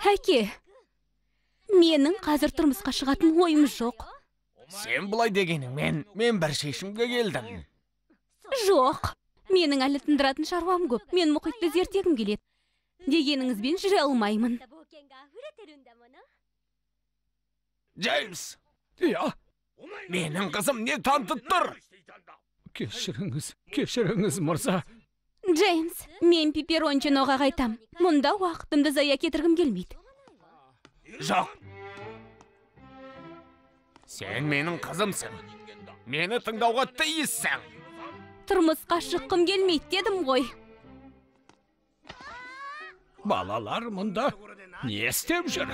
Әке, менің қазір тұрмысқа шығатын ойым жоқ. Сен бұлай дегенің, мен бір шешімге келдім. Жоқ, менің әлі тындыратын шаруам көп. Мен мұхитты зерттегім келеді. Дегеніңізбен жүре алмаймын. Джеймс, Я, менің қызым не танытып тұр? кешіріңіз, мырза. Джеймс, мен пеперончиноға қайтам. Мұнда уақытымды зая кетіргім келмейді. Жоқ. Сен менің қызымсың. Мені тыңдауға тиіссің. Тұрмысқа шыққым келмейді дедім ғой. Балалар мұнда не істеп жүр?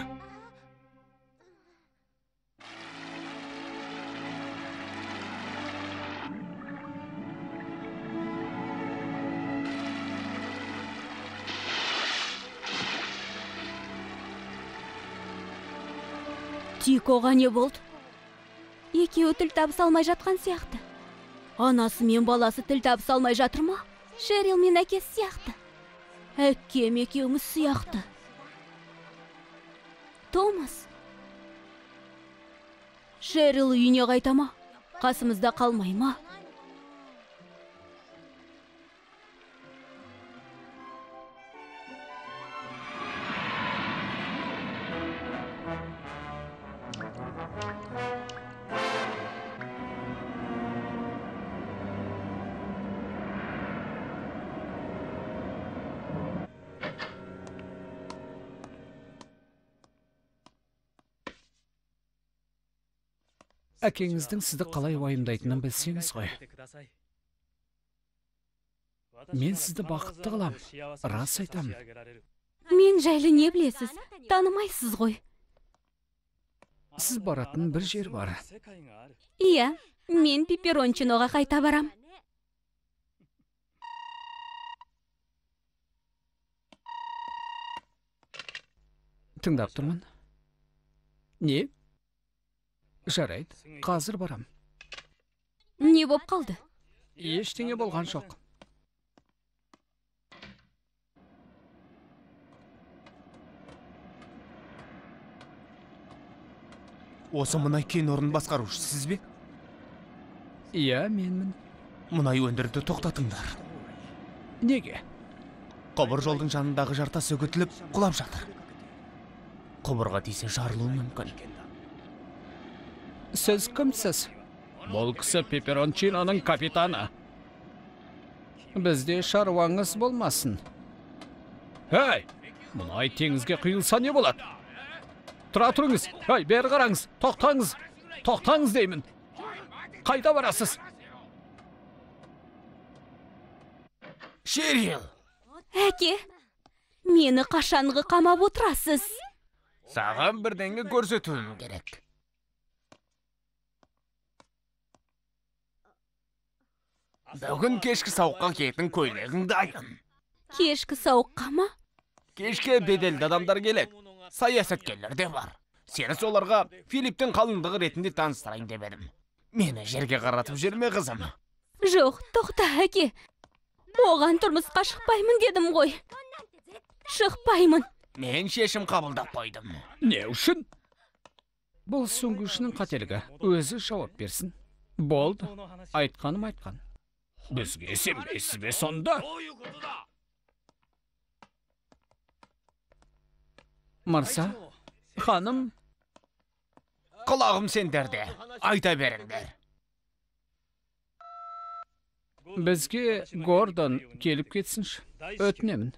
Тикоға не болды? Екеуі тіл табыса алмай жатқан сияқты. Анасы мен баласы тіл табыса алмай жатыр ма? Шерил мен әкесі сияқты. Әкем екеуміз сияқты. Томас. Шерил үйіне қайта ма? Қасымызда қалмай ма? Әкеңіздің сізді қалай уайымдайтынын білсеңіз ғой. Мен сізді бақытты қылам, рас айтамын. Мен жайлы не білесіз? Танымайсыз ғой. Сіз баратын бір жер бар. Иә, мен пеперончиноға қайта барам. Тыңдап тұрмын. Не? Жарайды, қазір барам. Не боп қалды? Ештеңе болған жоқ. Осы мұнай кен орнын басқарушы сіз бе? Иә, менмін. Мұнай өндірді тоқтатыңдар. Неге? Құбыр жолдың жанындағы жартас үгітіліп құлап жатыр. Құбырға тисе жарылуы мүмкін. Сіз кімсіз? Бұл кісі пеперончиноның капитаны. Бізде шаруаңыз болмасын. Әй, мұнай теңізге құйылса не болады? Тұра тұрыңыз. Әй, бері қараңыз. Тоқтаңыз. Тоқтаңыз деймін. Қайда барасыз? Шерил! Әке, мені қашанғы қамап отырасыз? Саған бірдеңе көрсетуім керек. Бүгін кешкі сауыққа киетін көйлегің дайын. Кешкі сауыққа ма? Кешке беделді адамдар келеді. Саясаткерлер де бар. Сені соларға Филипптің қалыңдығы ретінде таныстырайын деп едім. Мені жерге қаратып жүрме, қызым. Жоқ, тоқта, әке. Оған тұрмысқа шықпаймын дедім ғой. Шықпаймын. Мен шешім қабылдап қойдым. Не үшін? Бұл сүңгушінің қателігі. Өзі жауап берсін. Болды. Айтқаным айтқан. Бізге сенбейсіз бе сонда? Мырза, ханым. Құлағым сендерде. Айта беріңдер. Бізге Гордон келіп кетсінші. Өтінемін.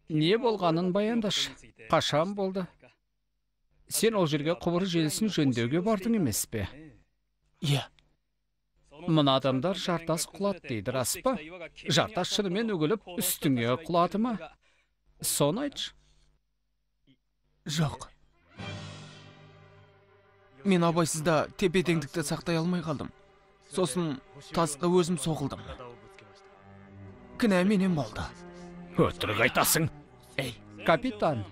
Не болғанын баяндашы. Қашан болды? Сен ол жерге құбыр желісін жөндеуге бардың емес пе? Иә. Мұна адамдар жартас құлады дейді, рас па? Жартас шынымен үгіліп үстіңе құлады ма? Соны айтшы. Жоқ. Мен абайсызда тепе-теңдікті сақтай алмай қалдым. Сосын тасқа өзім соғылдым. Кінә менен болды. Өтірік айтасың. Ей, Капитан,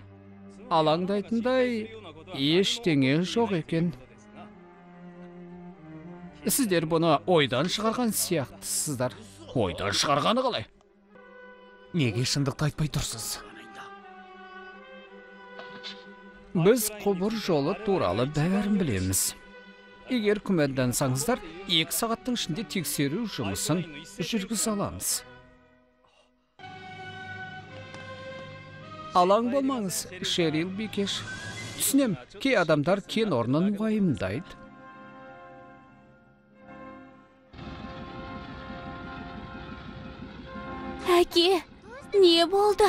алаңдайтындай ештеңе жоқ екен. Сіздер бұны ойдан шығарған сияқтысыздар. Ойдан шығарғаны қалай? Неге шындықты айтпай тұрсыз? Біз құбыр жолы туралы бәрін білеміз. Егер күмәндансаңыздар, 2 сағаттың ішінде тексеру жұмысын жүргізе аламыз. Алаң болмаңыз, Шерил Бикеш. Түсінем, кей адамдар кен орнын уайымдайды. Әке, не болды?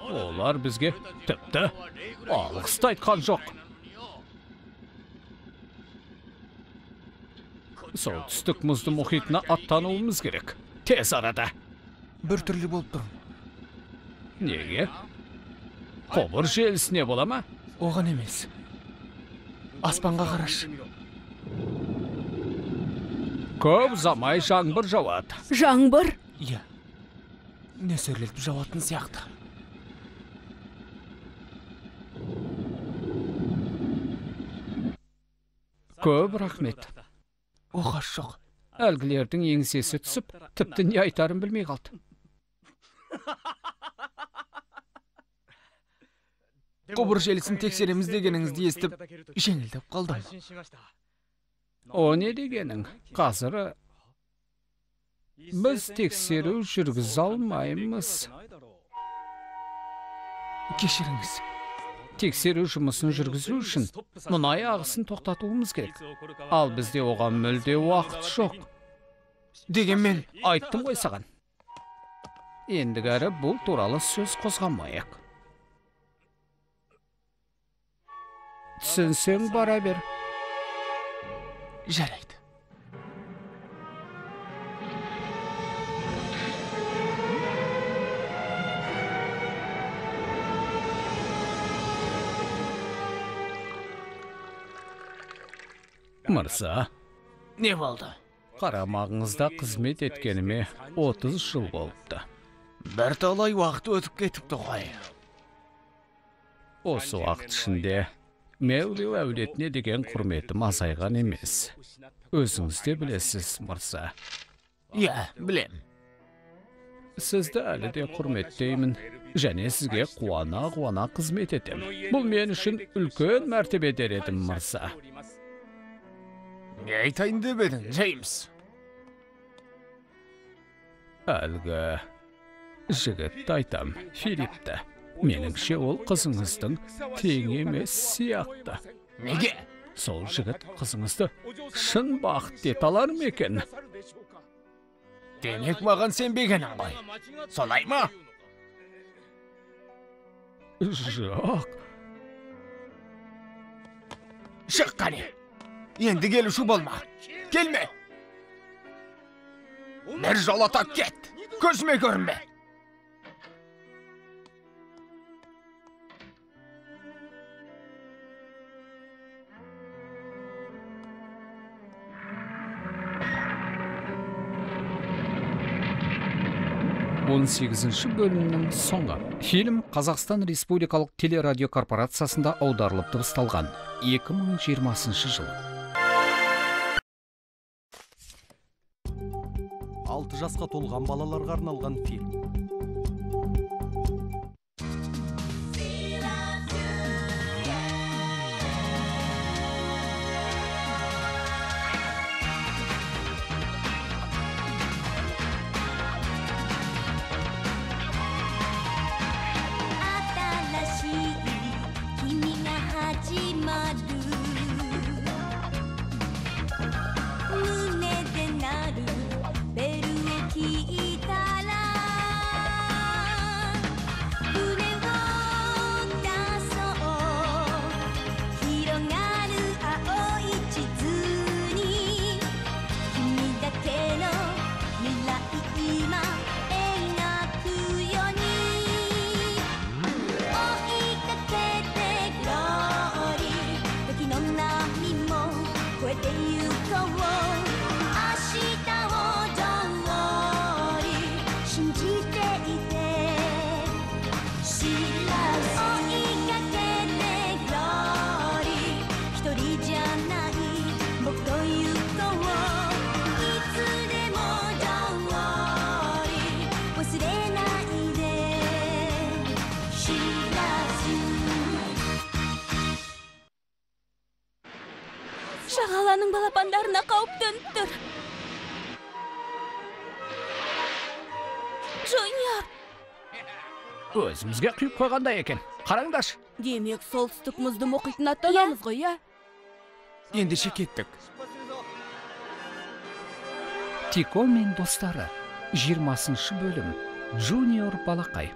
Олар бізге тіпті алғысты айтқан жоқ. Солтүстік мұзды мұхитына аттануымыз керек. Тез арада. Бір түрлі болып тұрмын. Неге? Құбыр желісіне бола ма? Оған емес. Аспанға қараш. Көп замай жаңбыр жауады. Жаңбыр? Иә. Нөсерлетіп жауатын сияқты. Көп рахмет. Оғаш жоқ. Әлгілердің еңсесі түсіп, тіпті не айтарын білмей қалды. Құбыр желісін тексереміз дегеніңізді естіп, жеңілдеп қалдым. О не дегенің? Қазір біз тексеру жүргізе алмаймыз. Кешіріңіз. Тексеру жұмысын жүргізу үшін мұнай ағысын тоқтатуымыз керек. Ал бізде оған мүлде уақыт жоқ. Дегенмен, Айттым ғой саған. Ендігәрі бұл туралы сөз қозғамайық. Түсінсең бара бер. жарайды. Мырза, Не болды? қарамағыңызда қызмет еткеніме 30 жыл болыпты. Бірталай уақыт өтіп кетіпті ғой. Осы уақыт ішінде Меулиу әулетіне деген құрметім азайған емес. Өзіңіз де білесіз, мырза. Иә, білем. Сізді әлі де құрметтеймін, және сізге қуана қызмет етем. Бұл мен үшін үлкен мәртебе дер едім, мырза. Не айтайын деп едің, Джеймс? Әлгі жігітті айтам, Филипті. Меніңше ол қызыңыздың тең емес сияқты. Неге? Сол жігіт қызыңызды шын бақыт ете алар ма екен? Демек маған сенбегенің ғой. Солай ма? Жоқ. Шық қане. Енді келуші болма. Келме. Бір жолата кет. Көзіме көрінбе. Он 8-ші бөлімнің соңы. Фильм Қазақстан Республикалық телерадио корпорациясында аударылып дыбысталған 2020 жыл. 6 жасқа толған балаларға арналған фильм. Шағаланың балапандарына қауіп төніп тұр. Junior! Өзімізге құйып қойғандай екен. Қараңдаршы. Демек, солтүстік мұзды мұхитына аттанамыз ғой, иә? Ендеше кеттік. Тико мен достары. 20 бөлім. Junior балақай.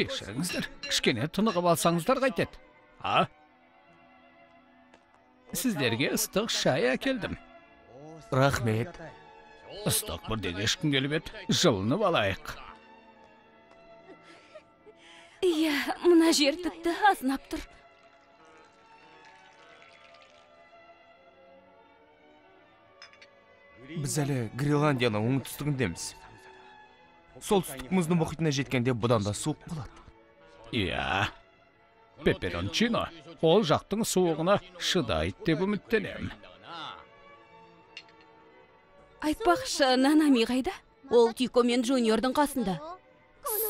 Кешіріңіздер, кішкене тынығып алсаңыздар қайтеді. Сіздерге ыстық шай әкелдім. Рахмет. Ыстық бірден ешкім келіп еді, жылынып алайық. Иә, мына жер тіпті азынап тұр. Біз әлі Гренландияның оңтүстігіндеміз. Солтүстік мұзды мұхитына жеткенде бұдан да суық болады. Иә. Пеперончино ол жақтың суығына шыдайды деп үміттенемін. Айтпақшы, Нанами қайда? Ол Тико мен Juniorдың қасында.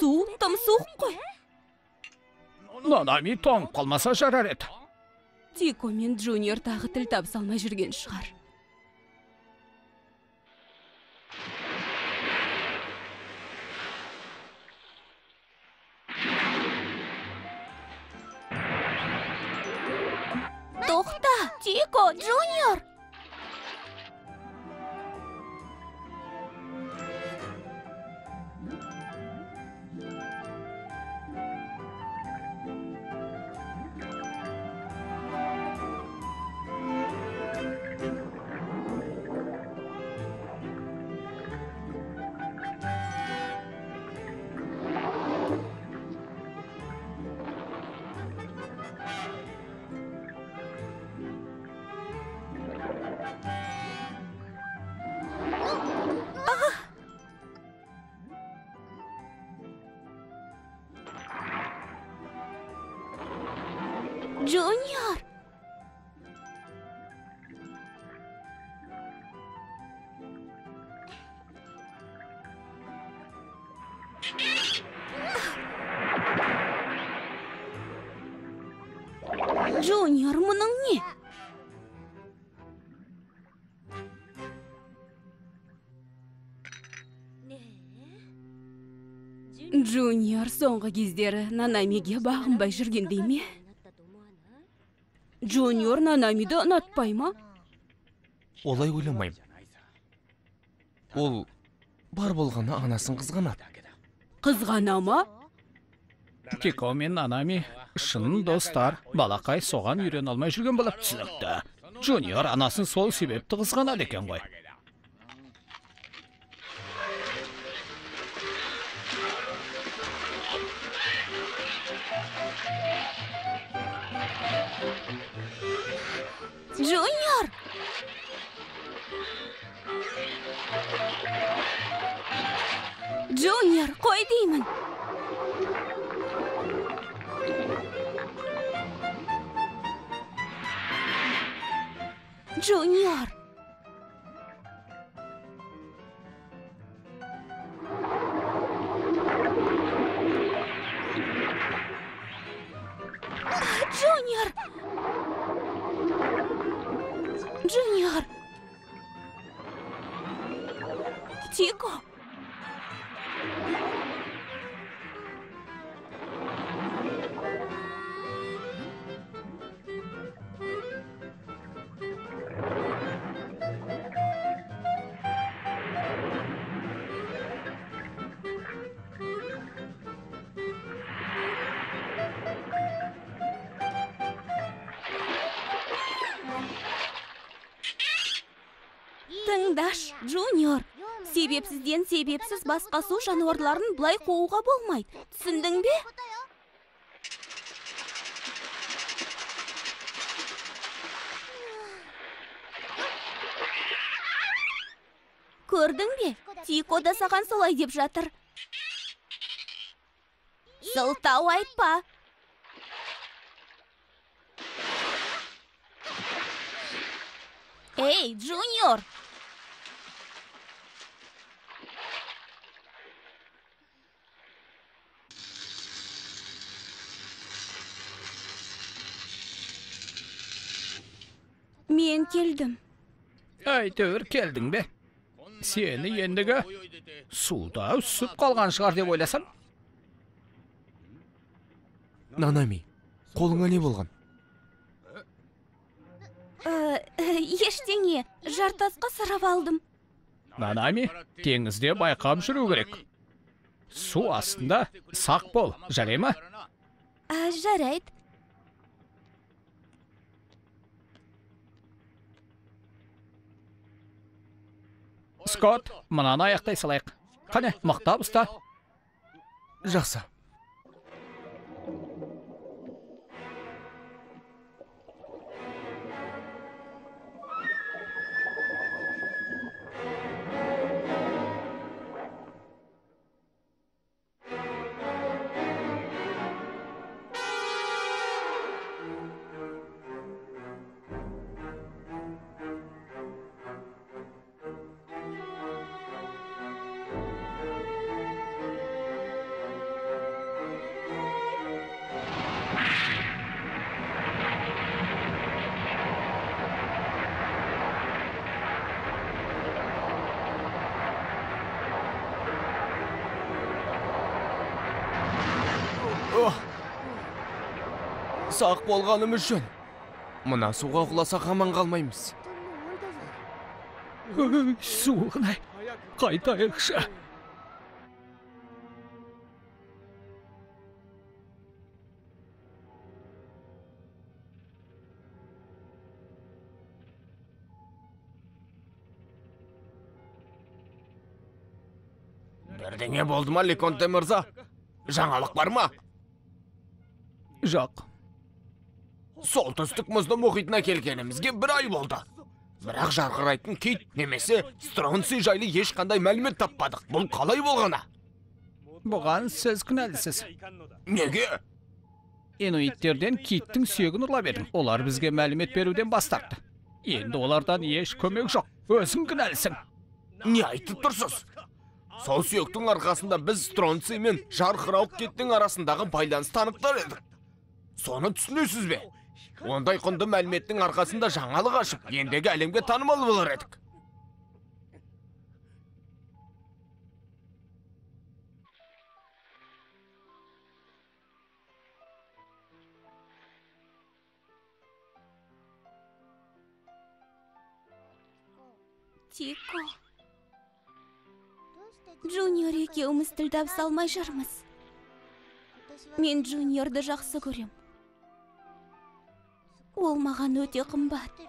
Су тым суық қой. Нанами тоңып қалмаса жарар еді. Тико мен Junior тағы тіл табыса алмай жүрген шығар. Тоқта, Тико, Junior! Junior! Junior, мұның не? Junior соңғы кездері Нанамиге бағынбай жүргендей ме? Junior Нанамиді ұнатпай ма? Олай ойламайым. Ол бар болғаны анасын қызғанады. Қызғана ма? Тико мен Нанами шын достар. Балақай соған үйрен алмай жүрген болып түсінікті. Junior анасын сол себепті қызғанады екен ғой. Junior! Junior, қой деймін. Junior! Junior! Junior! Тико! Тыңдаш, Junior, себепсізден себепсіз басқа су жануарларын бұлай қоуға болмайды. Түсіндің бе? Көрдің бе? Тико да саған солай деп жатыр. Сылтау айтпа. Эй, Джуниор! Мен келдім. Әйтеуір келдің бе? Сені ендігі суда үсіп қалған шығар деп ойласам. Нанами, қолыңа не болған? Ештеңе, жартасқа сырып алдым. Нанами, теңізде байқап жүру керек. Су астында сақ бол, жарай ма? Жарайды. Скотт, мұнаны аяқтай салайық. Қане, мықтап ұста. Жақсы. Сақ болғанымыз жөн. Мына суға құласақ аман қалмаймыз. Суығынай, қайтайықшы. Бірдеңе болды ма, Леконте мырза? Жаңалық бар ма? Жоқ. Солтүстік мұзды мұхитына келгенімізге 1 ай болды. Бірақ жарқырайтын кит немесе стронций жайлы ешқандай мәлімет таппадық. Бұл қалай болғаны? Бұған сіз күнәлісіз. Неге? Инуиттерден киттің сүйегін ұрлап едім. Олар бізге мәлімет беруден бас тартты. Енді олардан еш көмек жоқ. Өзің күнәлісің. Не айтып тұрсыз? Сол сүйектің арқасында біз стронций мен жарқырауық киттің арасындағы байланыс танықтар едік. Соны түсінесіз бе? Ондай құнды мәліметтің арқасында жаңалық ашып, ендегі әлемге танымал болар едік. Тико. Джуниор екеуміз тіл табыса алмай жүрміз. Мен Джуниорды жақсы көрем. Ол маған өте қымбат.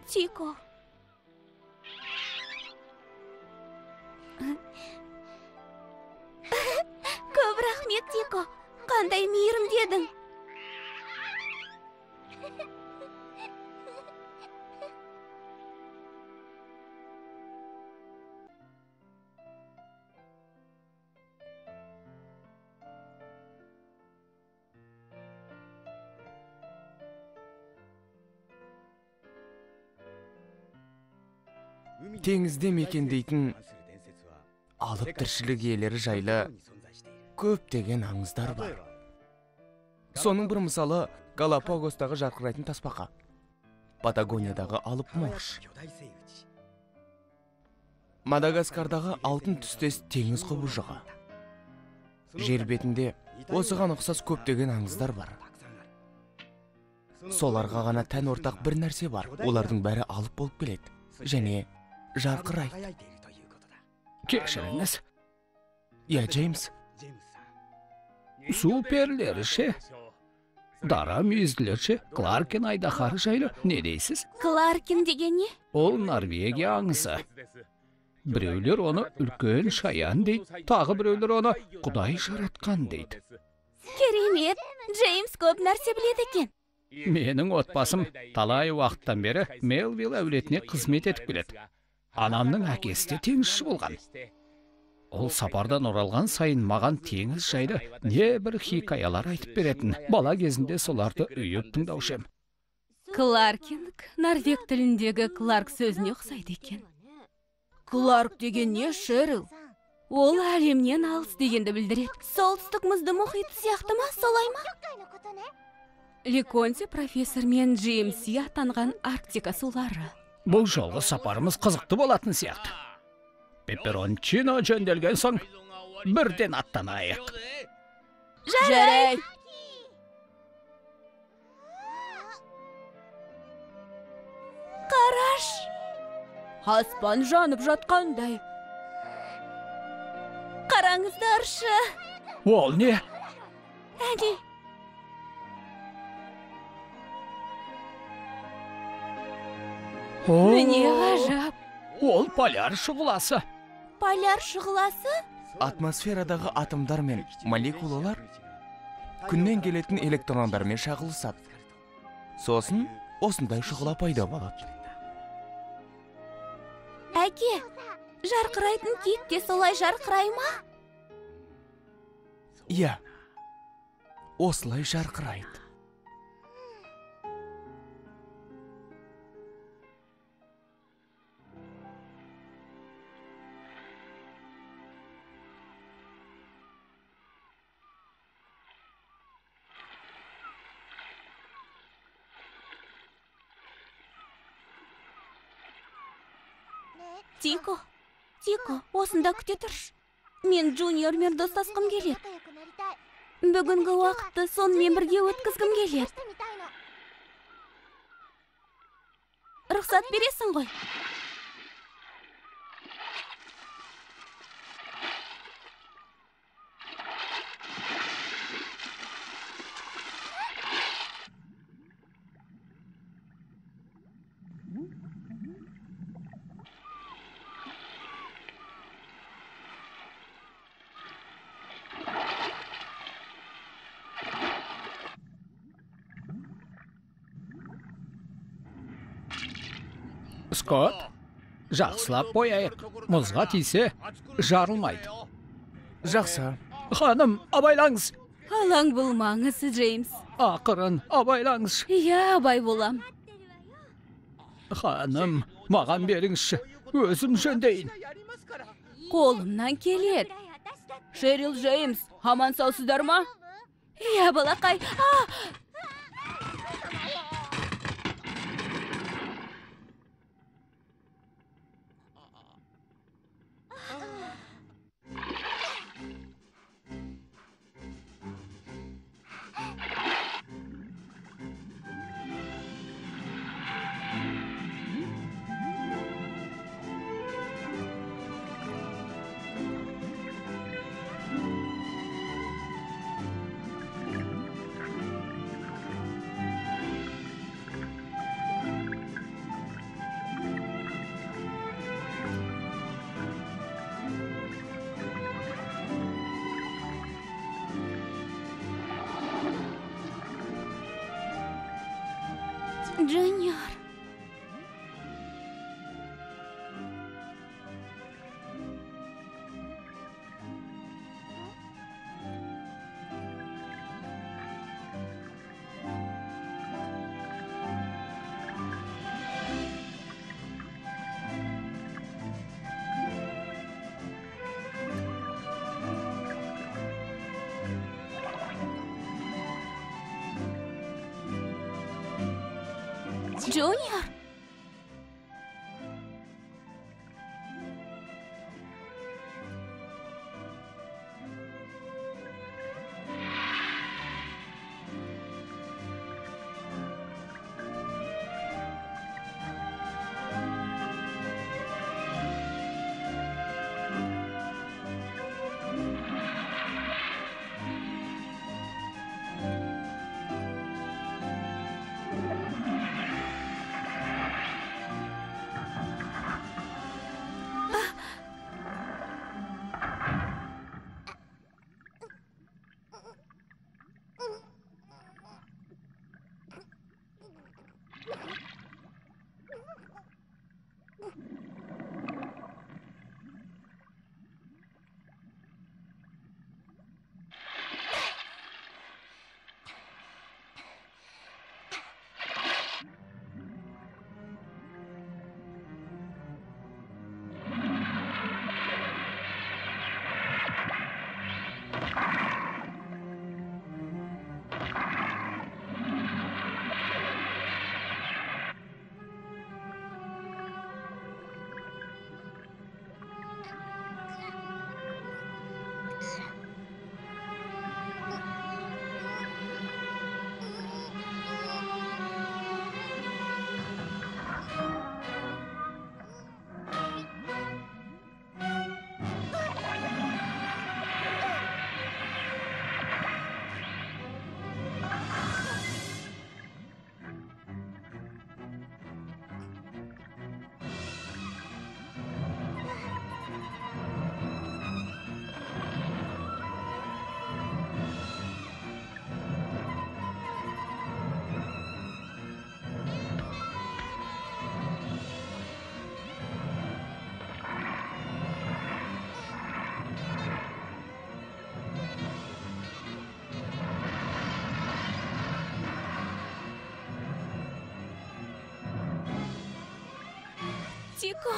Тико. Көп рахмет, Тико. Қандай мейірімдедің. Теңізде мекендейтін алып тіршілік иелері жайлы көптеген аңыздар бар. Соның бір мысалы Галапагостағы жарқырайтын тасбақа, Патагониядағы алып морж, Мадагаскардағы алтын түстес теңіз құбыжығы. Жер бетінде осыған ұқсас көптеген аңыздар бар. Соларға ғана тән ортақ бір нәрсе бар. Олардың бәрі алып болып келеді және жарқырайды. Кешіріңіз. Я, Джеймс. Су перілері ше? Дара мүйізділер ше? Кларкен айдаһары жайлы не дейсіз? Кларкен деген не? Ол Норвегия аңызы. Біреулер оны үлкен шаян дейді, тағы біреулер оны Құдай жаратқан дейді. Керемет, Джеймс көп нәрсе біледі екен. Менің отбасым талай уақыттан бері Мелвилл әулетіне қызмет етіп келеді. Анамның әкесі де теңізші болған. Ол сапардан оралған сайын маған теңіз жайлы небір хикаялар айтып беретін. Бала кезінде соларды үйіп тыңдаушы ем. Кларкинг норвег тіліндегі Кларк сөзіне ұқсайды екен. Кларк деген не, Шерил? Ол әлемнен алыс дегенді білдіреді. Солтүстік мұзды мұхиты сияқты ма, солай ма? Леконси профессор мен Джеймси атанған Арктика сулары. Бұл жолғы сапарымыз қызықты болатын сияқты. Пепперончино жөнделген соң бірден аттанайық. Жарай! Қараш! Аспан жанып жатқандай. Қараңыздаршы! Ол не? Әне! Міне ғажап! Ол поляр шұғыласы. Поляр шұғыласы? Атмосферадағы атомдар мен молекулалар күннен келетін электрондармен шағылысады. Сосын осындай шұғыла пайда болады. Әке, жарқырайтын кит те солай жарқырай ма? Иә, осылай жарқырайды. Тико, осында күте тұрш. Мен Джуниормен достасқым келеді. Бүгінгі уақытты сонымен бірге өткізгім келеді. Рұқсат бересің ғой? Скотт, жақсылап бояйық. Мұзға тисе, жарылмайды. Жақсы. Ханым, абайлаңыз. Алаң болмаңыз, Джеймс. Ақырын, абайлаңыз. Иә, абай болам. Ханым, маған беріңізші. Өзім жөндейін. Қолымнан келеді. Шерил, Джеймс, аман саусыздар ма? Иә, балақай. Джуниор. Джуниор. Тико.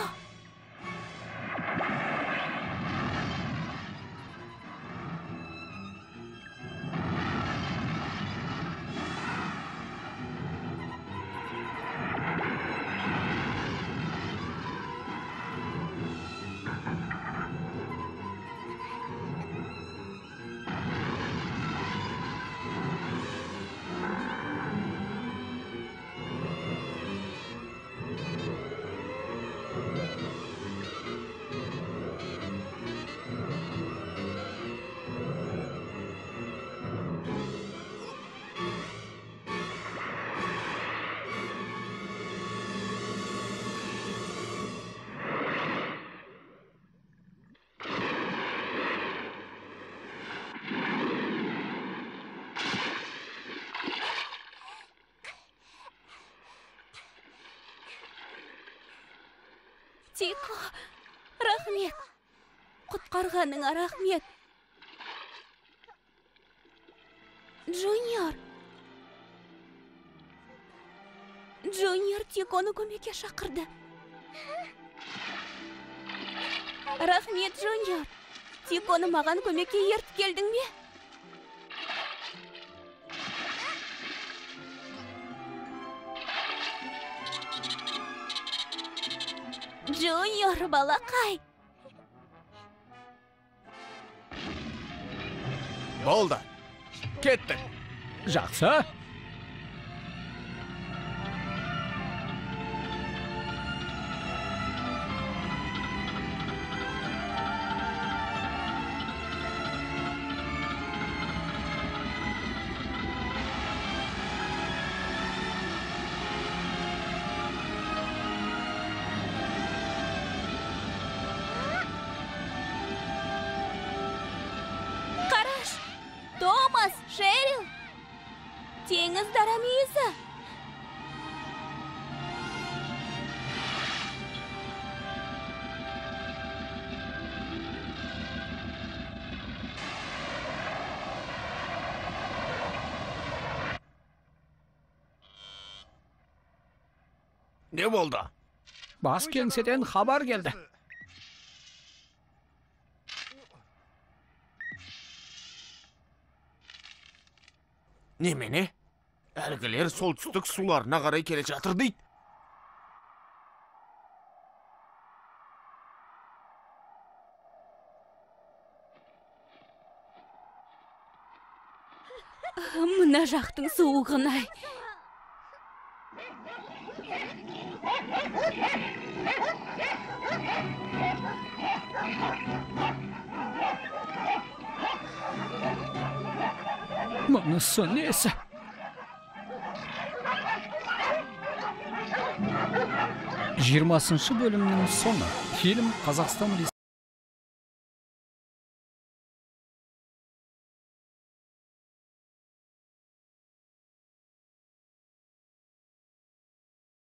Тико, рахмет. Құтқарғаныңа рахмет. Джуниор. Джуниор Тиконы көмекке шақырды. Рахмет, Джуниор. Тиконы маған көмекке ертіп келдің бе? Джуниор, балақай. Болды. Кеттік. Жақсы. Томас, Шерил, теңіз дарамейсі. Не болды? Бас кеңседен хабар келді. Немене? Әлгілер солтүстік суларына қарай келе жатыр дейді. Мына жақтың суығын-ай. Мұнысы несі? Жиырмасыншы бөлімнің соңы. Фильм Қазақстан